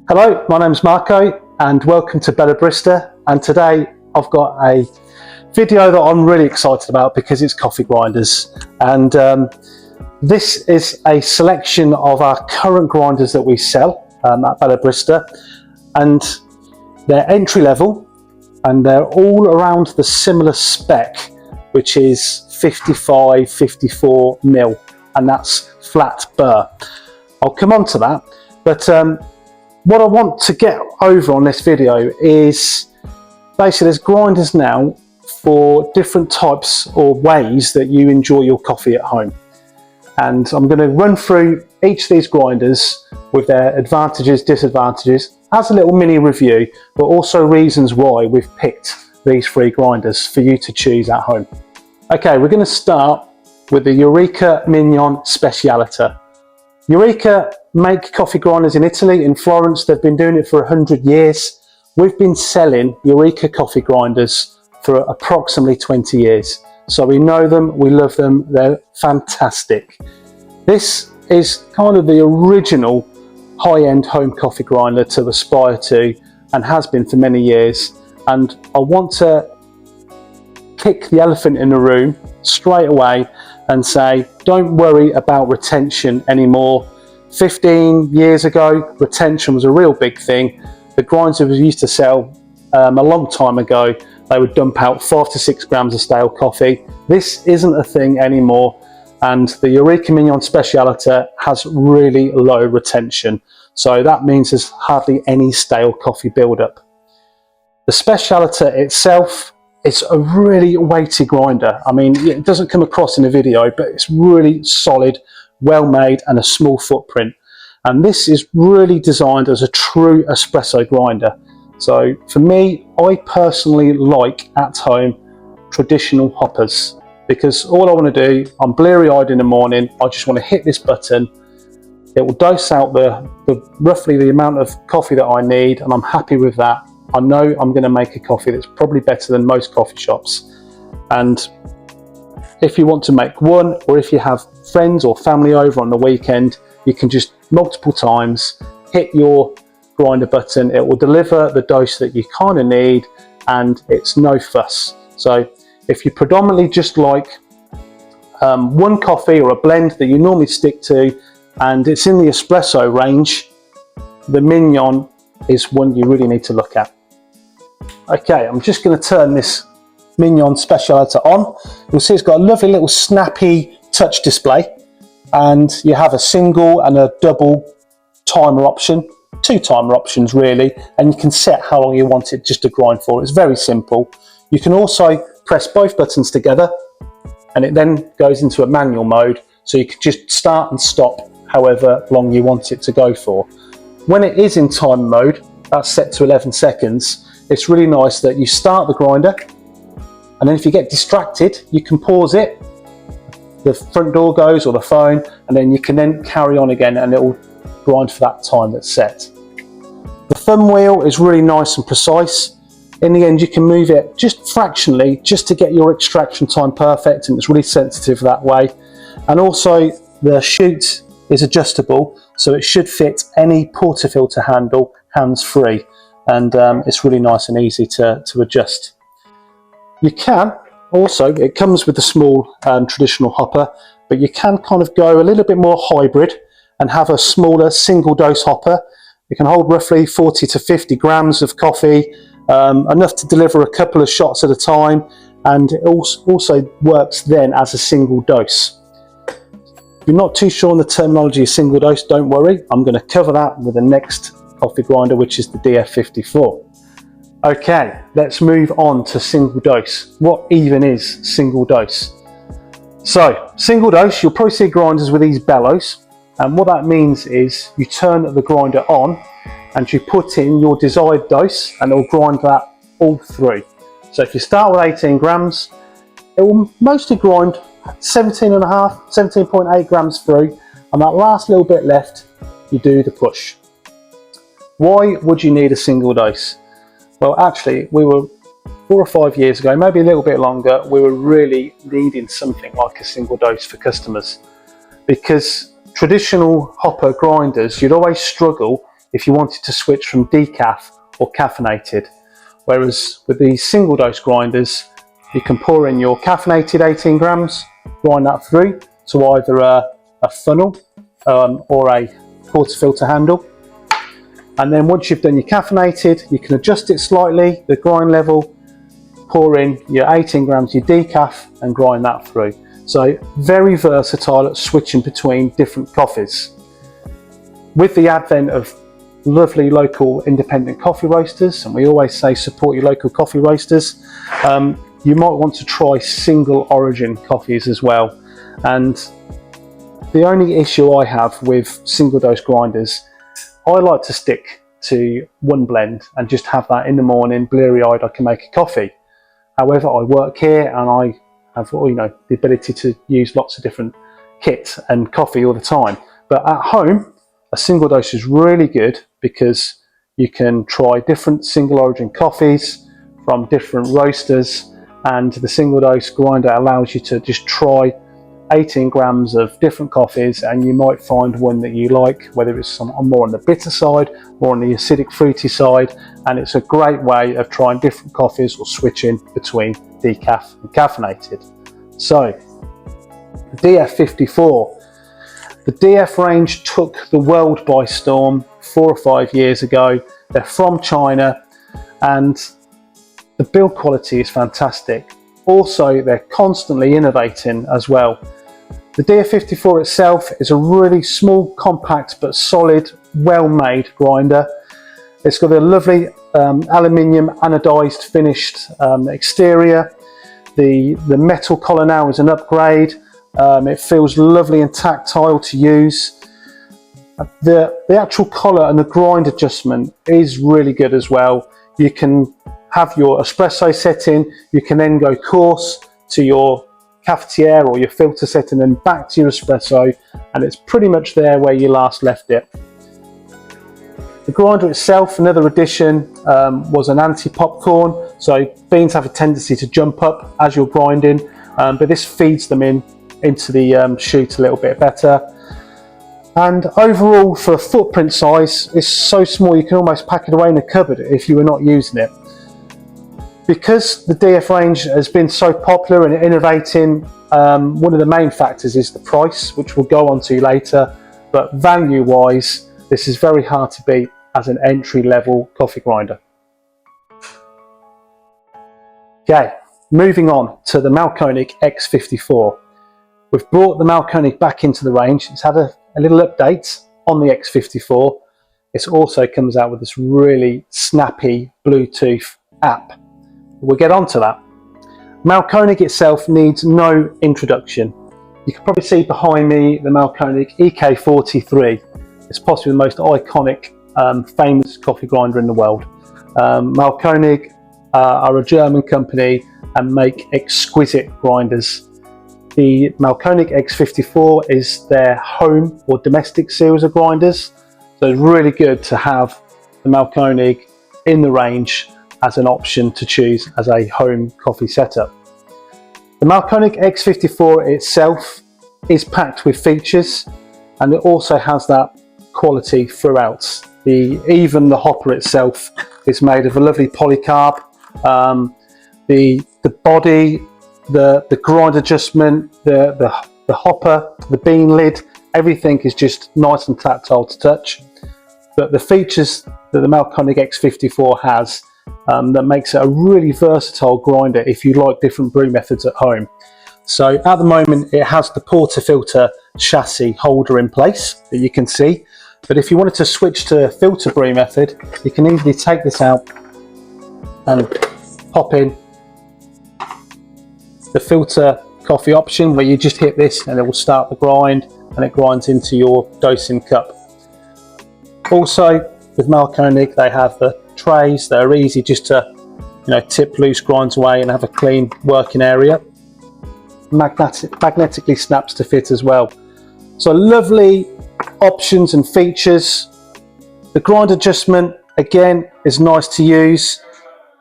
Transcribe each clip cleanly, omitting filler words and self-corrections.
Hello, my name's Marco and welcome to Barista, and today I've got a video that I'm really excited about because it's coffee grinders, and this is a selection of our current grinders that we sell at Barista, and they're entry level and they're all around the similar spec, which is 55-54 mil, and that's flat burr. I'll come on to that, but what I want to get over on this video is basically there's grinders now for different types or ways that you enjoy your coffee at home. And I'm going to run through each of these grinders with their advantages, disadvantages, as a little mini review, but also reasons why we've picked these three grinders for you to choose at home. Okay, we're going to start with the Eureka Mignon Specialita. Eureka make coffee grinders in Italy, in Florence. They've been doing it for 100 years. We've been selling Eureka coffee grinders for approximately 20 years. So we know them, we love them, they're fantastic. This is kind of the original high-end home coffee grinder to aspire to, and has been for many years. And I want to kick the elephant in the room straight away and say, don't worry about retention anymore. 15 years ago, retention was a real big thing. The grinders we used to sell a long time ago, they would dump out 5 to 6 grams of stale coffee. This isn't a thing anymore, and the Eureka Mignon Specialita has really low retention. So that means there's hardly any stale coffee buildup. The Specialita itself, it's a really weighty grinder. I mean, it doesn't come across in the video, but it's really solid, well made, and a small footprint. And this is really designed as a true espresso grinder. So for me, I personally like at home traditional hoppers, because all I want to do, I'm bleary-eyed in the morning, I just want to hit this button. It will dose out roughly the amount of coffee that I need, and I'm happy with that. I know I'm going to make a coffee that's probably better than most coffee shops. And if you want to make one, or if you have friends or family over on the weekend, you can just multiple times hit your grinder button. It will deliver the dose that you kind of need, and it's no fuss. So if you predominantly just like one coffee or a blend that you normally stick to, and it's in the espresso range, the Mignon is one you really need to look at. Okay, I'm just going to turn this Mignon Specialita on. You'll see it's got a lovely little snappy touch display, and you have a single and a double timer option, 2 timer options really, and you can set how long you want it just to grind for. It's very simple. You can also press both buttons together, and it then goes into a manual mode, so you can just start and stop however long you want it to go for. When it is in time mode, that's set to 11 seconds, it's really nice that you start the grinder, and then if you get distracted, you can pause it, the front door goes or the phone, and then you can then carry on again, and it will grind for that time that's set. The thumb wheel is really nice and precise. In the end, you can move it just fractionally just to get your extraction time perfect, and it's really sensitive that way. And also the chute is adjustable, so it should fit any portafilter handle hands-free, and it's really nice and easy to adjust. You can also, it comes with the small traditional hopper, but you can kind of go a little bit more hybrid and have a smaller single dose hopper. It can hold roughly 40 to 50 grams of coffee, enough to deliver a couple of shots at a time, and it also works then as a single dose. If you're not too sure on the terminology of single dose, don't worry, I'm going to cover that with the next coffee grinder, which is the DF54. Okay, let's move on to single dose. What even is single dose? So, single dose, you'll probably see grinders with these bellows, and what that means is you turn the grinder on and you put in your desired dose, and it will grind that all through. So if you start with 18 grams, it will mostly grind 17.5, 17.8 grams through, and that last little bit left, you do the push. Why would you need a single dose? Well, actually, we were 4 or 5 years ago, maybe a little bit longer, we were really needing something like a single dose for customers, because traditional hopper grinders, you'd always struggle if you wanted to switch from decaf or caffeinated. Whereas with these single dose grinders, you can pour in your caffeinated 18 grams, grind that through to either a funnel or a portafilter handle. And then once you've done your caffeinated, you can adjust it slightly, the grind level, pour in your 18 grams, your decaf, and grind that through. So very versatile at switching between different coffees. With the advent of lovely local independent coffee roasters, and we always say support your local coffee roasters, you might want to try single origin coffees as well. And the only issue I have with single dose grinders, I like to stick to one blend and just have that in the morning, bleary-eyed, I can make a coffee. However, I work here and I have, the ability to use lots of different kit and coffee all the time. But at home, a single dose is really good because you can try different single origin coffees from different roasters, and the single dose grinder allows you to just try 18 grams of different coffees, and you might find one that you like, whether it's more on the bitter side or on the acidic fruity side, and it's a great way of trying different coffees or switching between decaf and caffeinated. So DF54. The DF range took the world by storm 4 or 5 years ago. They're from China and the build quality is fantastic. Also, they're constantly innovating as well. The DF54 itself is a really small, compact but solid, well-made grinder. It's got a lovely aluminium anodized finished exterior. The metal collar now is an upgrade. It feels lovely and tactile to use. The actual collar and the grind adjustment is really good as well. You can have your espresso setting, you can then go coarse to your cafetiere or your filter setting and back to your espresso, and it's pretty much there where you last left it. The grinder itself, another addition, was an anti-popcorn, so beans have a tendency to jump up as you're grinding, but this feeds them into the chute a little bit better. And overall, for a footprint size, it's so small you can almost pack it away in a cupboard if you were not using it. Because the DF range has been so popular and innovating, one of the main factors is the price, which we'll go on to later, but value wise, this is very hard to beat as an entry-level coffee grinder. Okay, moving on to the Mahlkonig X54. We've brought the Mahlkonig back into the range. It's had a little update on the X54. It also comes out with this really snappy Bluetooth app. We'll get on to that. Mahlkonig itself needs no introduction. You can probably see behind me the Mahlkonig EK43. It's possibly the most iconic, famous coffee grinder in the world. Mahlkonig are a German company and make exquisite grinders. The Mahlkonig X54 is their home or domestic series of grinders, so it's really good to have the Mahlkonig in the range as an option to choose as a home coffee setup. The Mahlkonig X54 itself is packed with features, and it also has that quality throughout. Even the hopper itself is made of a lovely polycarb. The body, the grind adjustment, the hopper, the bean lid, everything is just nice and tactile to touch. But the features that the Mahlkonig X54 has that makes it a really versatile grinder if you like different brew methods at home. So at the moment it has the portafilter chassis holder in place that you can see, but if you wanted to switch to filter brew method, you can easily take this out and pop in the filter coffee option, where you just hit this and it will start the grind and it grinds into your dosing cup. Also with Mahlkonig they have the trays that are easy just to tip loose grinds away and have a clean working area. Magnetically snaps to fit as well. So lovely options and features. The grind adjustment again is nice to use.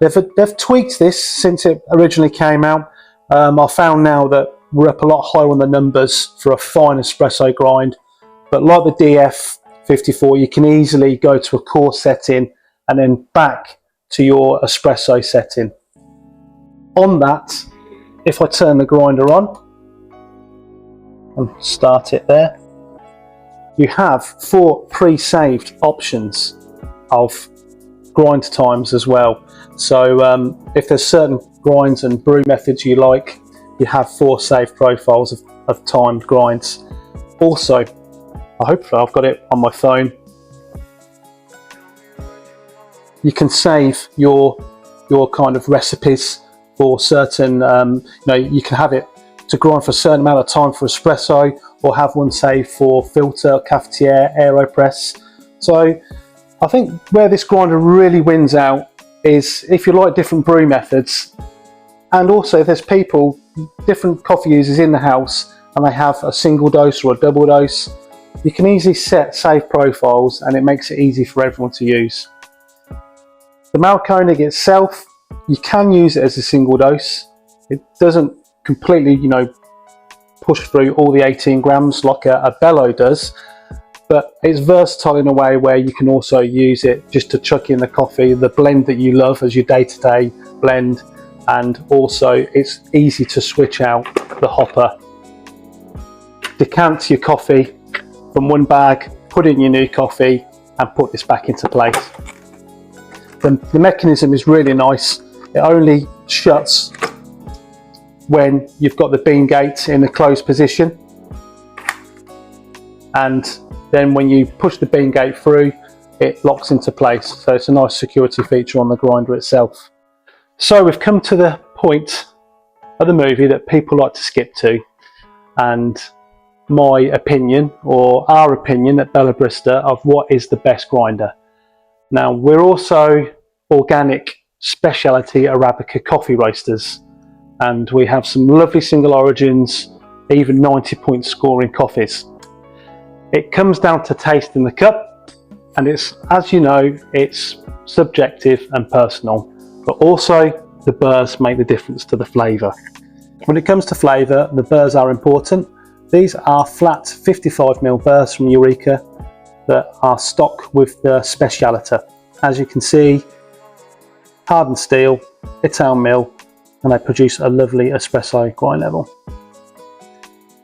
They've tweaked this since it originally came out. I found now that we're up a lot higher on the numbers for a fine espresso grind, but like the DF54, you can easily go to a core setting and then back to your espresso setting. On that, if I turn the grinder on and start it there, you have 4 pre-saved options of grind times as well. So if there's certain grinds and brew methods you like, you have 4 saved profiles of timed grinds. Also, hopefully I've got it on my phone, you can save your kind of recipes for certain, you can have it to grind for a certain amount of time for espresso, or have one saved for filter, cafetiere, AeroPress. So I think where this grinder really wins out is if you like different brew methods, and also if there's different coffee users in the house and they have a single dose or a double dose, you can easily set save profiles and it makes it easy for everyone to use. The Mahlkonig itself, you can use it as a single dose. It doesn't completely, push through all the 18 grams like a bellow does, but it's versatile in a way where you can also use it just to chuck in the coffee, the blend that you love as your day-to-day blend, and also it's easy to switch out the hopper. Decant your coffee from one bag, put in your new coffee and put this back into place. The mechanism is really nice. It only shuts when you've got the bean gate in the closed position, and then when you push the bean gate through, it locks into place. So it's a nice security feature on the grinder itself. So we've come to the point of the movie that people like to skip to, and my opinion, or our opinion at Bella Barista, of what is the best grinder. Now, we're also organic specialty Arabica coffee roasters, and we have some lovely single origins, even 90-point scoring coffees. It comes down to taste in the cup, and it's, as you know, it's subjective and personal, but also the burrs make the difference to the flavour. When it comes to flavour, the burrs are important. These are flat 55mm burrs from Eureka that are stock with the Specialita. As you can see, hardened steel, Italian mill, and they produce a lovely espresso grind level.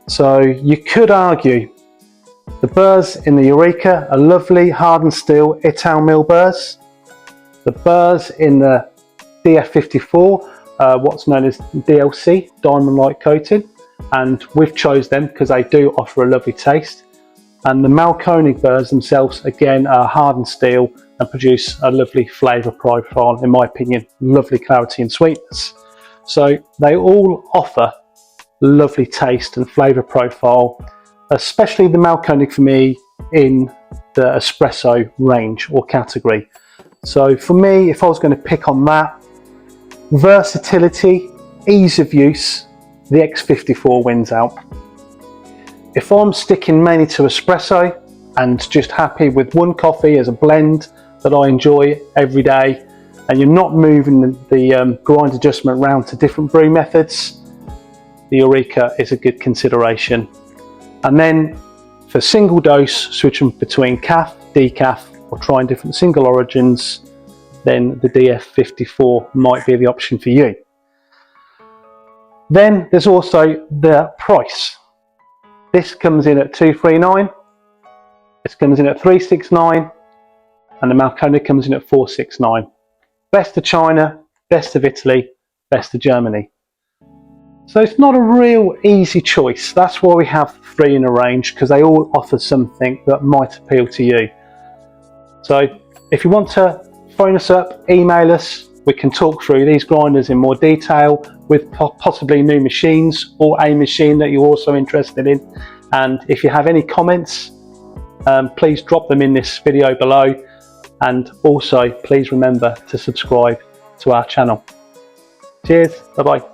So you could argue the burrs in the Eureka are lovely hardened steel Italian mill burrs. The burrs in the DF54, what's known as DLC, diamond light coating, and we've chose them because they do offer a lovely taste. And the Mahlkonig burrs themselves, again, are hardened steel and produce a lovely flavour profile, in my opinion, lovely clarity and sweetness. So they all offer lovely taste and flavour profile, especially the Mahlkonig for me in the espresso range or category. So for me, if I was going to pick on that, versatility, ease of use, the X54 wins out. If I'm sticking mainly to espresso and just happy with one coffee as a blend that I enjoy every day, and you're not moving the grind adjustment around to different brew methods, the Eureka is a good consideration. And then for single dose, switching between calf, decaf, or trying different single origins, then the DF54 might be the option for you. Then there's also the price. This comes in at $239, this comes in at $369, and the Mahlkonig comes in at $469. Best of China, best of Italy, best of Germany. So it's not a real easy choice. That's why we have 3 in a range, because they all offer something that might appeal to you. So if you want to phone us up, email us, we can talk through these grinders in more detail with possibly new machines or a machine that you're also interested in. And if you have any comments, please drop them in this video below. And also please remember to subscribe to our channel. Cheers, bye bye.